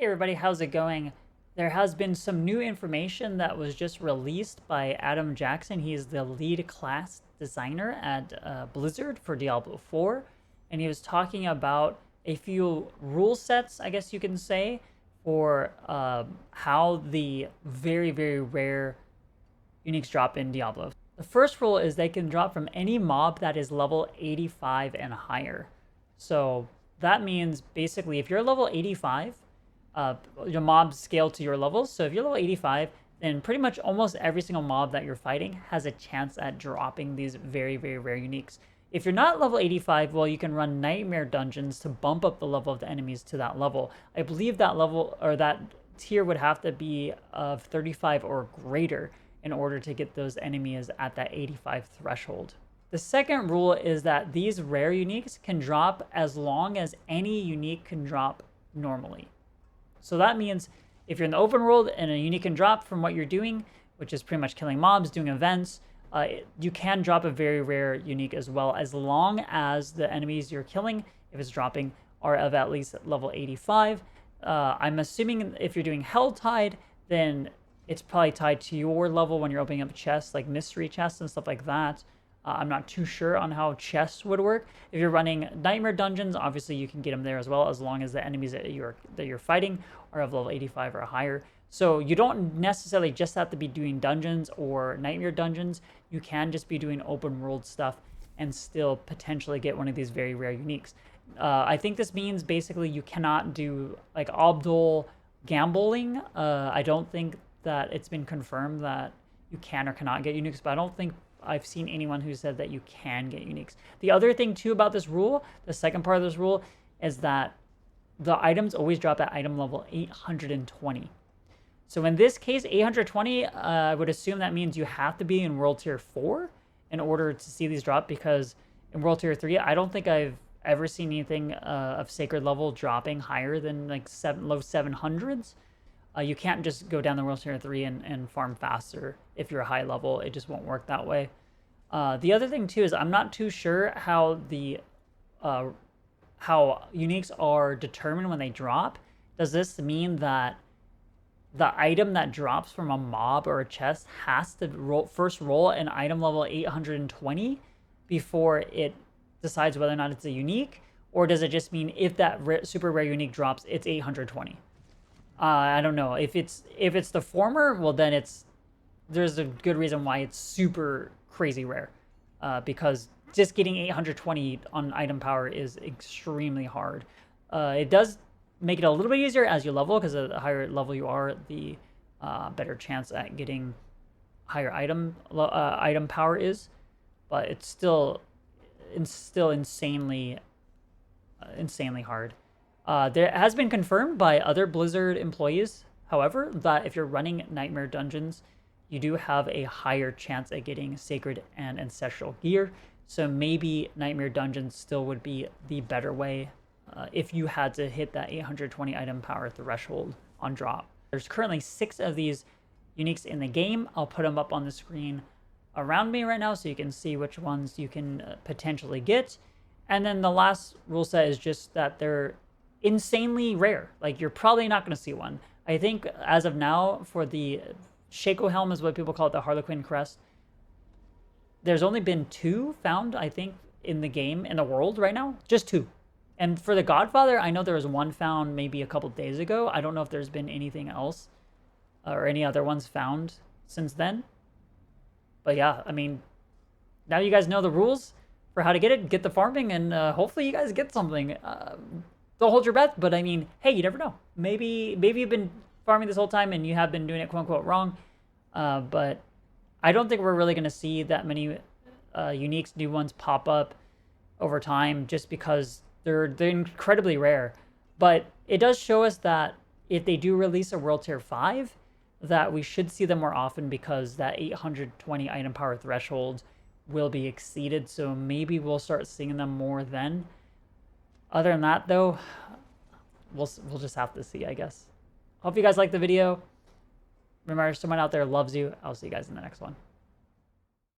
Hey everybody, how's it going? There has been some new information that was just released by Adam Jackson. He is the lead class designer at Blizzard for Diablo IV, and he was talking about a few rule sets, I guess you can say, for how the very, very rare uniques drop in Diablo. The first rule is they can drop from any mob that is level 85 and higher. So that means basically if you're level 85, your mobs scale to your levels. So if you're level 85, then pretty much almost every single mob that you're fighting has a chance at dropping these very, very rare uniques. If you're not level 85, well, you can run nightmare dungeons to bump up the level of the enemies to that level. I believe that level or that tier would have to be of 35 or greater in order to get those enemies at that 85 threshold. The second rule is that these rare uniques can drop as long as any unique can drop normally. So that means if you're in the open world and a unique can drop from what you're doing, which is pretty much killing mobs, doing events, you can drop a very rare unique as well, as long as the enemies you're killing, if it's dropping, are of at least level 85. I'm assuming if you're doing Hell Tide, then it's probably tied to your level when you're opening up chests, like mystery chests and stuff like that. I'm not too sure on how chests would work. If you're running nightmare dungeons, obviously you can get them there as well, as long as the enemies that you're fighting are of level 85 or higher. So you don't necessarily just have to be doing dungeons or nightmare dungeons. You can just be doing open world stuff and still potentially get one of these very rare uniques. I think this means basically you cannot do like Abdul gambling. I don't think that it's been confirmed that you can or cannot get uniques, but I don't think I've seen anyone who said that you can get uniques. The other thing too about this rule, the second part of this rule, is that the items always drop at item level 820. So in this case, 820, I would assume that means you have to be in World Tier 4 in order to see these drop, because in World Tier 3, I don't think I've ever seen anything of Sacred level dropping higher than like low 700s. You can't just go down the World Tier 3 and farm faster if you're a high level. It just won't work that way. The other thing too is I'm not too sure how uniques are determined when they drop. Does this mean that the item that drops from a mob or a chest has to first roll an item level 820 before it decides whether or not it's a unique? Or does it just mean if that super rare unique drops, it's 820? I don't know. If it's the former, well then there's a good reason why it's super crazy rare, because just getting 820 on item power is extremely hard. It does make it a little bit easier as you level, because the higher level you are, the better chance at getting higher item power is, but it's still insanely hard. There has been confirmed by other Blizzard employees, however, that if you're running nightmare dungeons, you do have a higher chance at getting sacred and ancestral gear. So maybe nightmare dungeons still would be the better way if you had to hit that 820 item power threshold on drop. There's currently 6 of these uniques in the game. I'll put them up on the screen around me right now so you can see which ones you can potentially get. And then the last rule set is just that they're insanely rare. Like, you're probably not going to see one. I think as of now, for the Shaco helm is what people call it, the Harlequin crest, there's only been 2 found, I think, in the game, in the world right now. Just 2. And for the Godfather, I know there was 1 found maybe a couple days ago. I don't know if there's been anything else or any other ones found since then. But yeah, I mean, now you guys know the rules for how to get it, get the farming, and hopefully you guys get something. Don't hold your breath, but I mean, hey, you never know. Maybe you've been farming this whole time and you have been doing it quote unquote wrong. But I don't think we're really going to see that many uniques, new ones pop up over time, just because they're incredibly rare. But it does show us that if they do release a World Tier 5, that we should see them more often, because that 820 item power threshold will be exceeded. So maybe we'll start seeing them more then. Other than that, though, we'll just have to see, I guess. Hope you guys liked the video. Remember, someone out there loves you. I'll see you guys in the next one.